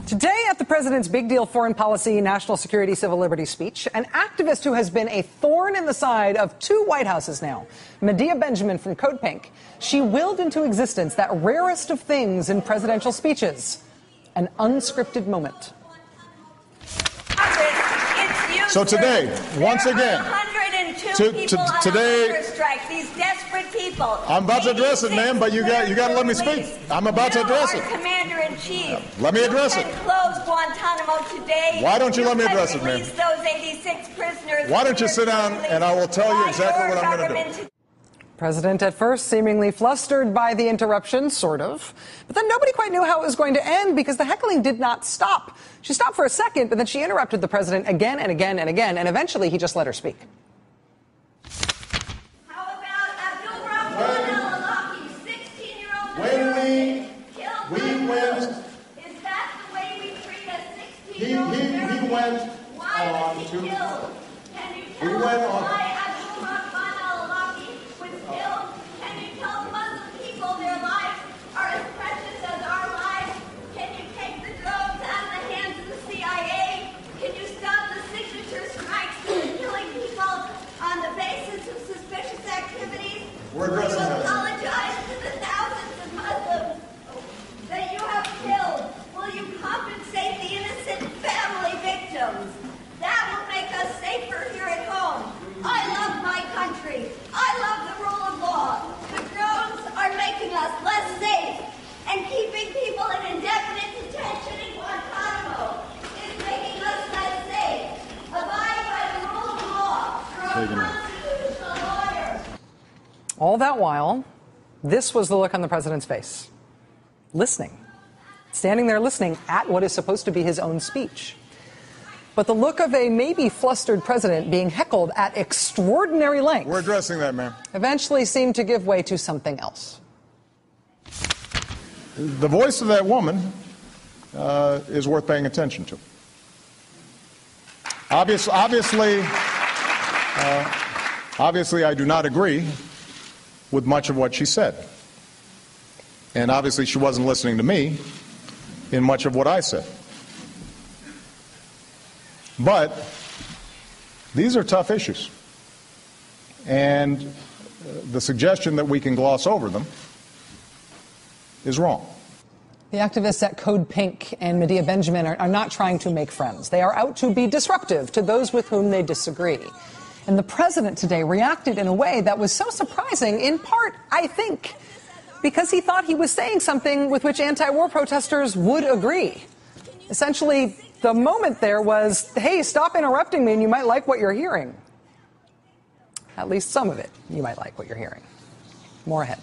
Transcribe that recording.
Today at the president's big deal foreign policy, national security, civil liberties speech, an activist who has been a thorn in the side of two White Houses now, Medea Benjamin from Code Pink, she willed into existence that rarest of things in presidential speeches, an unscripted moment. So today, once again, today, these desperate people. I'm about to address it, ma'am, but you got to let me speak. I'm about to address it. Commander-in-Chief. Let me address it. Close Guantanamo today. Why don't you let me address it, ma'am? Those 86 prisoners. Why don't you sit down and I will tell you exactly what I'm going to do. President at first seemingly flustered by the interruption, sort of. But then nobody quite knew how it was going to end because the heckling did not stop. She stopped for a second, but then she interrupted the president again and again and again, and eventually he just let her speak. How about Abdul Rahman 16-year-old When we went, is that the way we treat a 16-year-old he went Why on was he to... killed? Can you tell He us went on... why Abdul Rahman al-Awlaki was killed? Can you tell Muslim people their lives are as precious as our lives? Can you take the drones out of the hands of the CIA? Can you stop the signature strikes killing people on the basis of suspicious activities? We're addressing that. Apologize to the thousands of Muslims that you have killed. Will you compensate the innocent family victims? That will make us safer here at home. I love my country. I love the rule of law. The drones are making us less safe, and keeping people in indefinite detention in Guantanamo is making us less safe. Abide by the rule of law. You're a constitutional lawyer. All that while, this was the look on the president's face. Listening. Standing there listening at what is supposed to be his own speech. But the look of a maybe flustered president being heckled at extraordinary length. We're addressing that, ma'am. Eventually seemed to give way to something else. The voice of that woman is worth paying attention to. Obviously, I do not agree with much of what she said. And obviously she wasn't listening to me in much of what I said. But these are tough issues. And the suggestion that we can gloss over them is wrong. The activists at Code Pink and Medea Benjamin are not trying to make friends. They are out to be disruptive to those with whom they disagree. And the president today reacted in a way that was so surprising, in part, I think, because he thought he was saying something with which anti-war protesters would agree. Essentially, the moment there was, hey, stop interrupting me and you might like what you're hearing. At least some of it, you might like what you're hearing. More ahead.